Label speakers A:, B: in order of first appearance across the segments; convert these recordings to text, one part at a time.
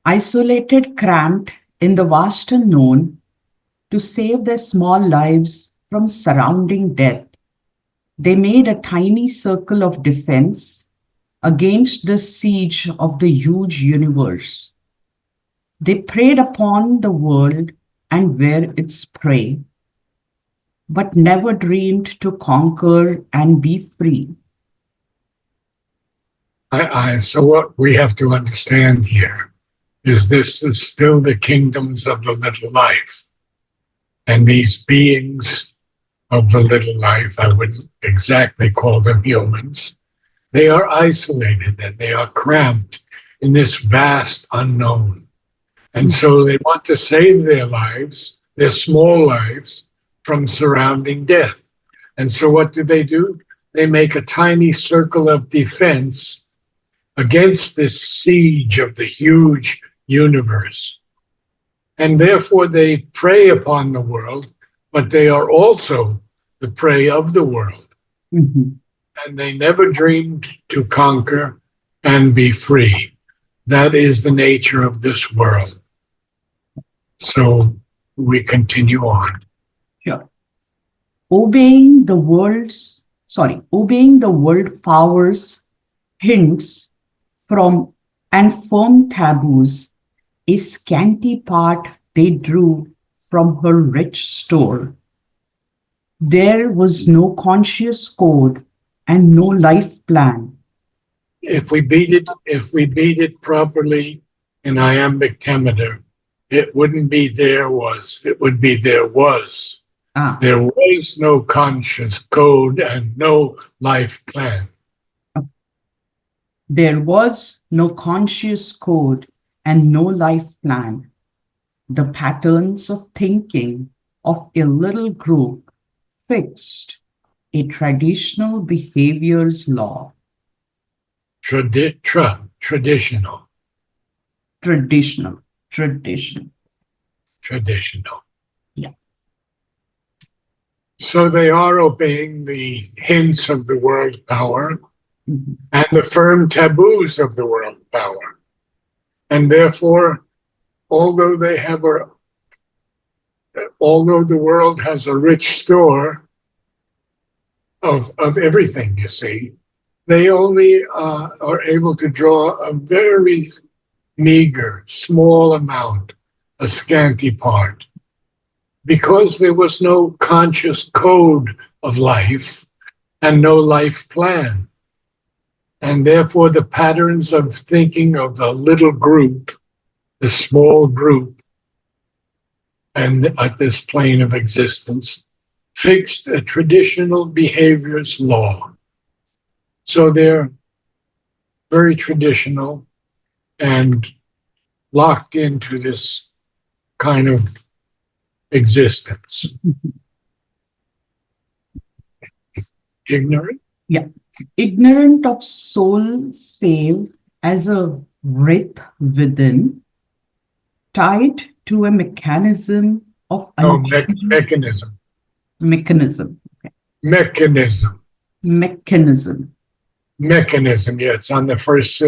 A: Isolated, cramped in the vast unknown, to save their small lives from surrounding death, they made a tiny circle of defense against the siege of the huge universe. They preyed upon the world and were its prey, but never dreamed to conquer and be free.
B: So what we have to understand here is this is still the kingdoms of the little life. And these beings of the little life, I wouldn't exactly call them humans, they are isolated and they are cramped in this vast unknown. And so they want to save their lives, their small lives, from surrounding death. And so what do? They make a tiny circle of defense against this siege of the huge universe. And therefore they prey upon the world, but they are also the prey of the world.
A: Mhm.
B: And they never dreamed to conquer and be free. That is the nature of this world. So we continue on.
A: Sure. Obeying the world powers hints from and firm taboos, a scanty part they drew from her rich store. There was no conscious code and no life plan.
B: If we beat it properly in iambic temeter, it wouldn't be there was, it would be there was.
A: Ah,
B: There was no conscious code and no life plan.
A: there was no conscious code and no life plan. The patterns of thinking of a little group fixed a traditional behavior's law.
B: Traditional,
A: Traditional, traditional.
B: traditional.
A: Yeah.
B: So they are obeying the hints of the world power
A: Mhm.
B: and the firm taboos of the world power. And therefore, although they have a, although the world has a rich store of everything, you see, they only are able to draw a very meager, small amount, a scanty part, because there was no conscious code of life and no life plan. And therefore, the patterns of thinking of the little group, the small group, and at this plane of existence, fixed a traditional behavior's law. So they're very traditional and locked into this kind of existence. Ignorant?
A: Yeah. Ignorant of soul save as a wraith within, tied to a mechanism of
B: No,
A: unchanging
B: mechanism.
A: mechanism. Okay.
B: Mechanism.
A: Mechanism.
B: Mechanism. Yeah, it's on the first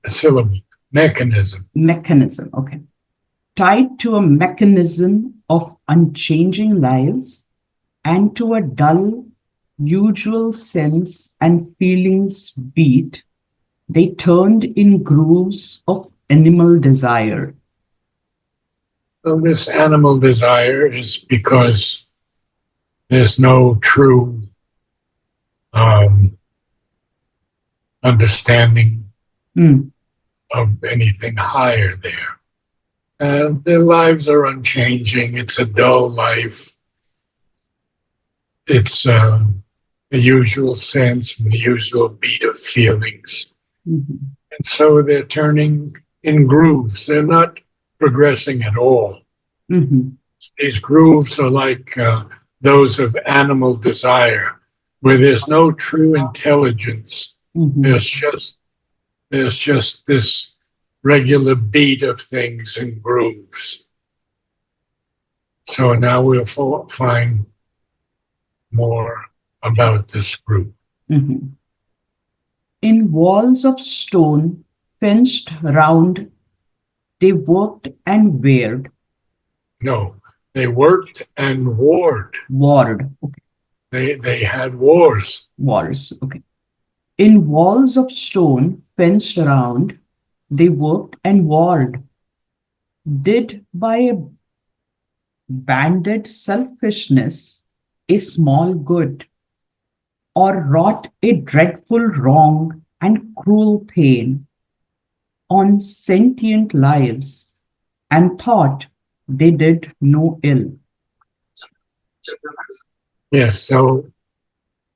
B: syllable. Mechanism.
A: Mechanism. Okay. Tied to a mechanism of unchanging lives and to a dull, usual sense and feelings beat, they turned in grooves of animal desire.
B: So this animal desire is because there's no true um, understanding
A: Mm.
B: of anything higher there. Their lives are unchanging. It's a dull life. It's the usual sense and the usual beat of feelings.
A: Mhm.
B: And so they're turning in grooves. They're not progressing at all.
A: Mhm.
B: These grooves are like those of animal desire, where there's no true intelligence.
A: Mhm.
B: There's just this regular beat of things in grooves. So now we'll find more about this group.
A: Mhm. In walls of stone fenced round They worked and wared.
B: No, they worked and warred.
A: Warred. Okay.
B: They had wars.
A: Wars. Okay. In walls of stone fenced around, they worked and warred. Did by a banded selfishness a small good, or wrought a dreadful wrong and cruel pain on sentient lives, and thought they did no ill.
B: Yes, so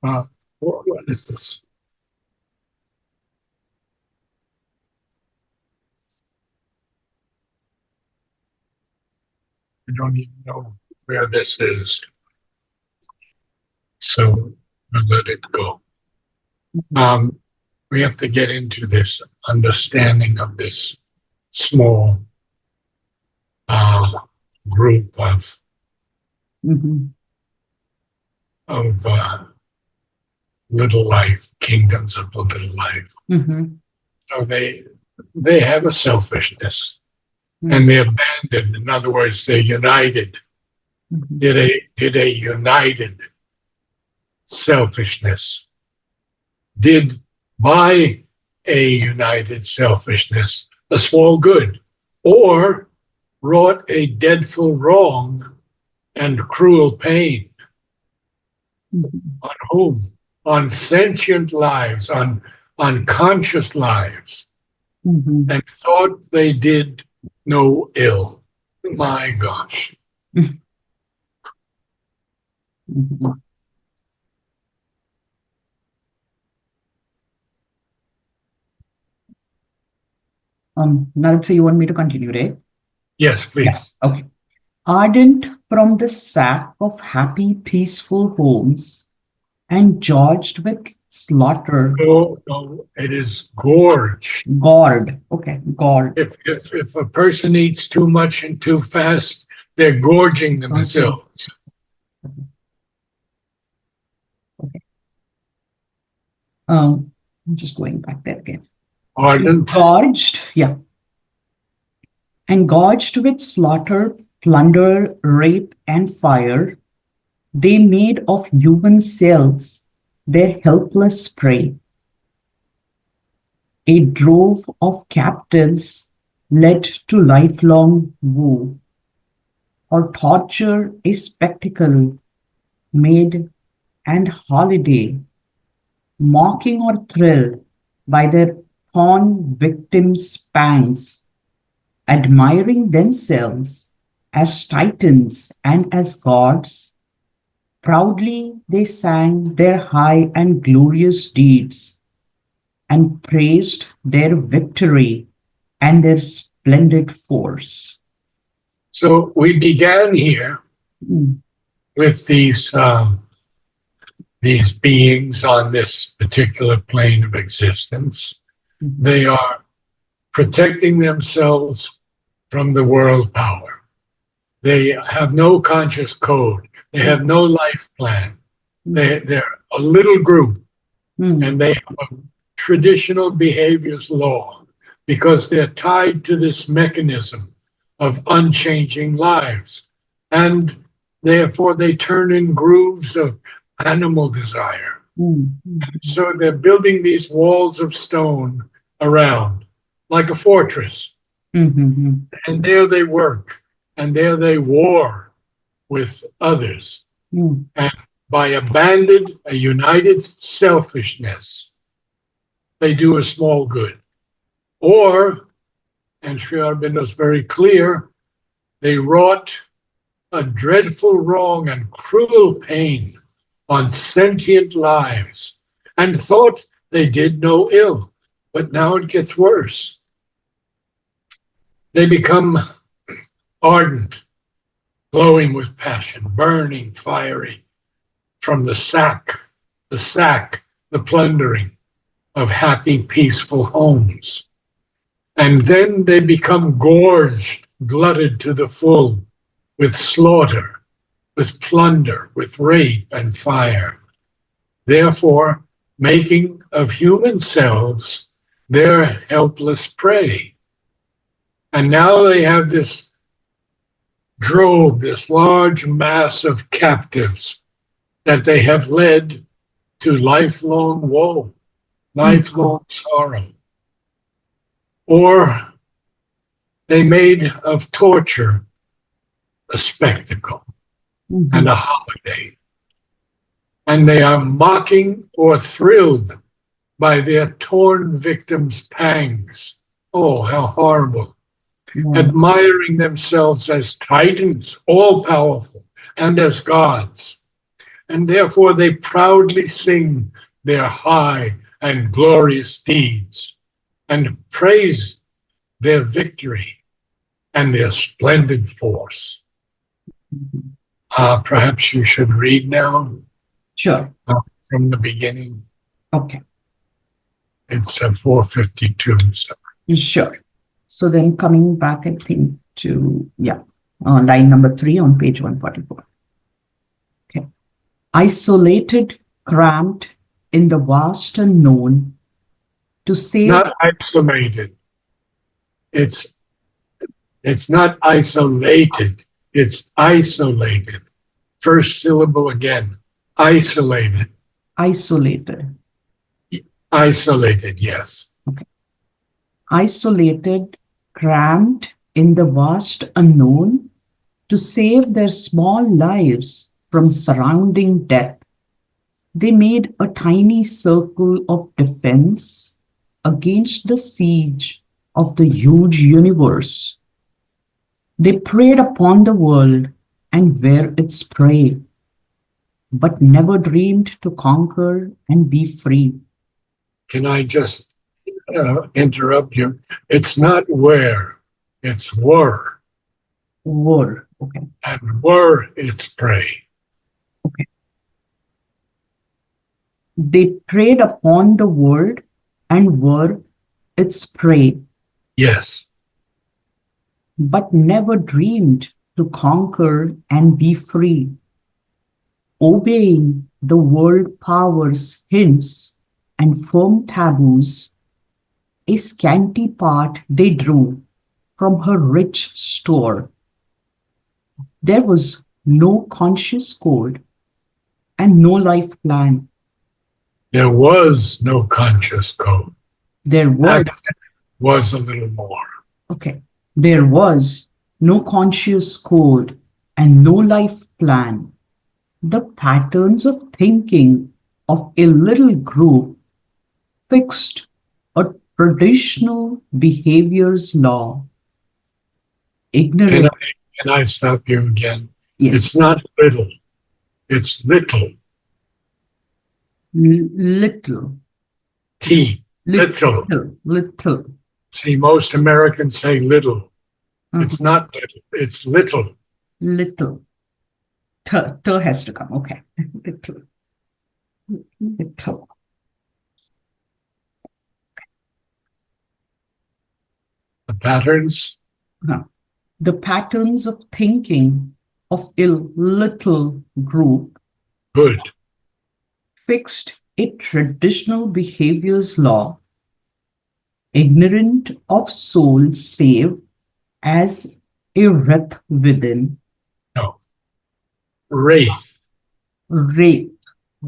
B: what is this? I don't even know where this is. So I'll let it go. Um, we have to get into this understanding of this small group
A: Mhm,
B: of little life, kingdoms of the little life.
A: mhm,
B: So they have a selfishness, and
A: mhm,
B: they're abandoned. In other words, they're united.
A: mhm,
B: Did a united selfishness. Did by a united selfishness a small good, or wrought a dreadful wrong and cruel pain.
A: mhm,
B: On whom? On sentient lives, on conscious lives,
A: mhm,
B: and thought they did no ill. My gosh.
A: mhm. Narad, so you want me to continue, right?
B: Yes,
A: Yeah.
B: please.
A: Okay. Ardent from the sack of happy, peaceful homes, and gorged with slaughter,
B: No, no, it is gorged.
A: gored. Okay, gored.
B: If a person eats too much and too fast, they're gorging
A: Okay,
B: themselves.
A: okay. I'm just going back there again.
B: Ardent.
A: Gorged, yeah, and gorged with slaughter, plunder, rape, and fire, they made of human cells their helpless prey. A drove of captives led to lifelong woe, or torture a spectacle made and holiday, mocking or thrilled by their torn victims' pangs, admiring themselves as titans and as gods. Proudly they sang their high and glorious deeds and praised their victory and their splendid force.
B: So we began here
A: Mm,
B: with these beings on this particular plane of existence.
A: mhm,
B: They are protecting themselves from the world power. They have no conscious code. They have no life plan.
A: mm,
B: They're a little group,
A: mm,
B: and they have a traditional behaviors law because they're tied to this mechanism of unchanging lives. And therefore, they turn in grooves of animal desire.
A: mm, mm,
B: So they're building these walls of stone around, like a fortress.
A: mm, mm,
B: And there they work, and there they war with others.
A: mm,
B: And by a united selfishness, they do a small good. Or, and Sri Aurobindo is very clear, they wrought a dreadful wrong and cruel pain on sentient lives and thought they did no ill. But now it gets worse. They become ardent, glowing with passion, burning, fiery from the plundering of happy, peaceful homes. And then they become gorged, glutted to the full with slaughter, with plunder, with rape and fire. Therefore, making of human selves their helpless prey. And now they have this drove, this large mass of captives that they have led to lifelong woe, lifelong sorrow. Or they made of torture a spectacle and a holiday. And they are mocking or thrilled by their torn victims' pangs. Oh, how horrible. Admiring themselves as titans, all powerful, and as gods. And therefore they proudly sing their high and glorious deeds and praise their victory and their splendid force. Perhaps you should read now.
A: Sure.
B: From the beginning.
A: Okay.
B: It's 452. So.
A: Sure. So then coming back, I think, to, line number 3 on page 144. Okay. Isolated, cramped in the vast unknown, to save...
B: Not isolated. It's not isolated. It's isolated. First syllable again. Isolated.
A: Isolated.
B: Isolated, yes.
A: Okay. Isolated, cramped in the vast unknown, to save their small lives from surrounding death, they made a tiny circle of defense against the siege of the huge universe. They preyed upon the world and were its prey, but never dreamed to conquer and be free.
B: Can I just interrupt you? It's not where, it's were.
A: Were, okay.
B: And were its prey.
A: Okay. They preyed upon the world and were its prey.
B: Yes.
A: But never dreamed to conquer and be free. Obeying the world power's hints and firm taboos, a scanty part they drew from her rich store. There was no conscious code and no life plan.
B: There was no conscious code.
A: There
B: was a little more.
A: Okay. There was no conscious code and no life plan. The patterns of thinking of a little group fixed a traditional behavior's law. Ignorant.
B: Can I stop you again?
A: Yes.
B: It's not little. It's little.
A: Little.
B: T. Little.
A: Little.
B: See, most Americans say little. It's not little. It's little.
A: Little. T has to come. Okay. Little. Little.
B: The patterns?
A: The patterns of thinking of a little group.
B: Good.
A: Fixed a traditional behavior's law, ignorant of soul save as a wraith within.
B: No. Wraith.
A: Wraith.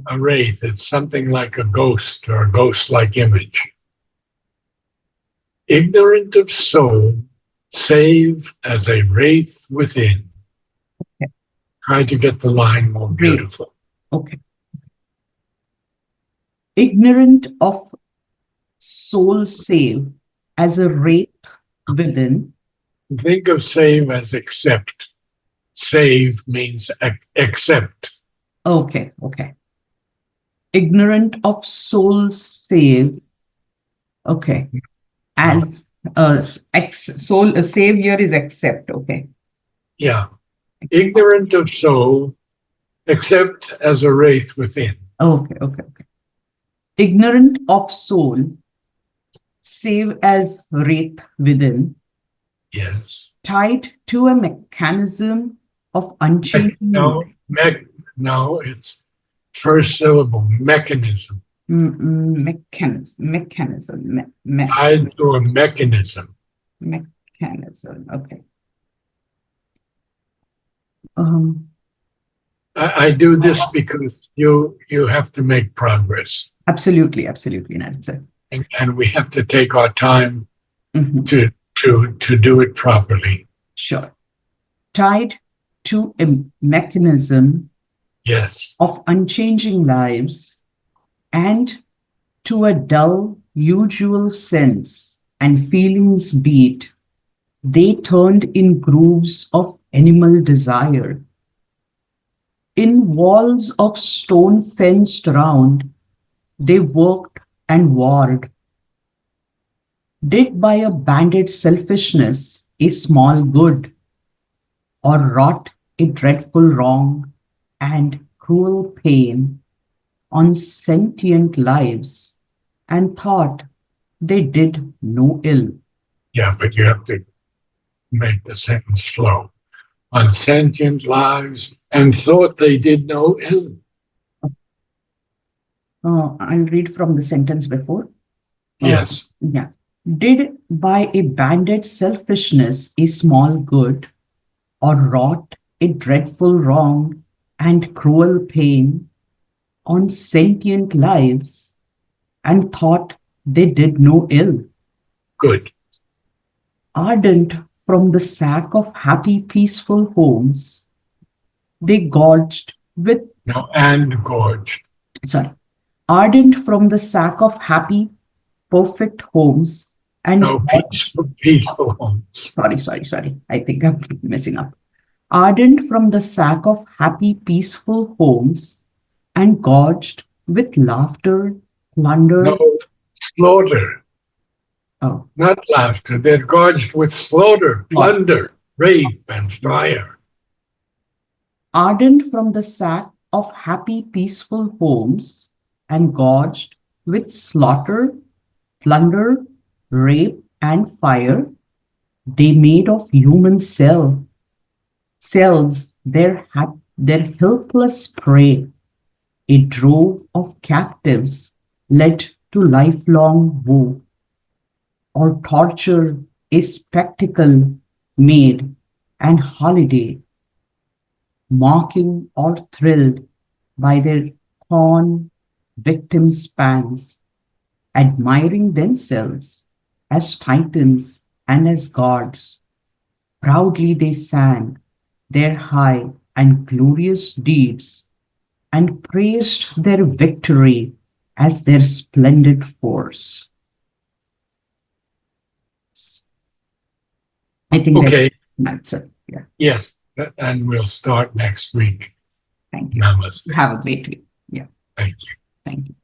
B: A wraith. It's something like a ghost or a ghost-like image. Ignorant of soul, save as a wraith within.
A: Okay.
B: Try to get the line more beautiful.
A: Okay. Ignorant of soul save as a wraith within.
B: Think of save as accept. Save means accept.
A: Okay, okay. Ignorant of soul save. Okay. As soul savior is accept. Okay.
B: Yeah. Ignorant of soul, except as a wraith within.
A: Okay, okay, okay. Ignorant of soul, save as wraith within.
B: Yes.
A: Tied to a mechanism of unchanging.
B: No, it's first syllable, mechanism.
A: Mechanism.
B: Tied to a mechanism.
A: mechanism. Okay. Um,
B: I do this because you have to make progress,
A: absolutely, absolutely, Narad sir.
B: and we have to take our time
A: Mhm.
B: to do it properly.
A: Sure. Tied to a mechanism
B: Yes,
A: of unchanging lives and to a dull, usual sense and feelings beat, they turned in grooves of animal desire. In walls of stone fenced round, they worked and warred. Did by a banded selfishness a small good, or wrought a dreadful wrong and cruel pain on sentient lives, and thought they did no ill.
B: yeah, but you have to make the sentence flow. On sentient lives, and thought they did no ill.
A: I'll read from the sentence before.
B: Yes,
A: Yeah. Did by a banded selfishness a small good, or wrought a dreadful wrong and cruel pain on sentient lives, and thought they did no ill.
B: good.
A: Ardent from the sack of happy, peaceful homes, they gorged with,
B: No, and gorged.
A: sorry, ardent from the sack of happy, perfect homes, and
B: No,
A: gorged,
B: peaceful homes.
A: sorry, I think I'm messing up. Ardent from the sack of happy, peaceful homes, and gorged with laughter,
B: No,
A: plunder.
B: slaughter,
A: Oh,
B: not laughter. They're gorged with slaughter,
A: what?
B: plunder, rape, and fire.
A: Ardent from the sack of happy, peaceful homes, and gorged with slaughter, plunder, rape, and fire, they made of human cells their helpless prey, a drove of captives led to lifelong woe, or torture a spectacle made an holiday, mocking or thrilled by their torn victim spans, admiring themselves as titans and as gods. Proudly they sang their high and glorious deeds and praised their victory as their splendid force. I think
B: Okay,
A: that's it. Yeah,
B: yes, and we'll start next week.
A: thank you.
B: Namaste.
A: Have a great week. Yeah,
B: Thank you.
A: thank you.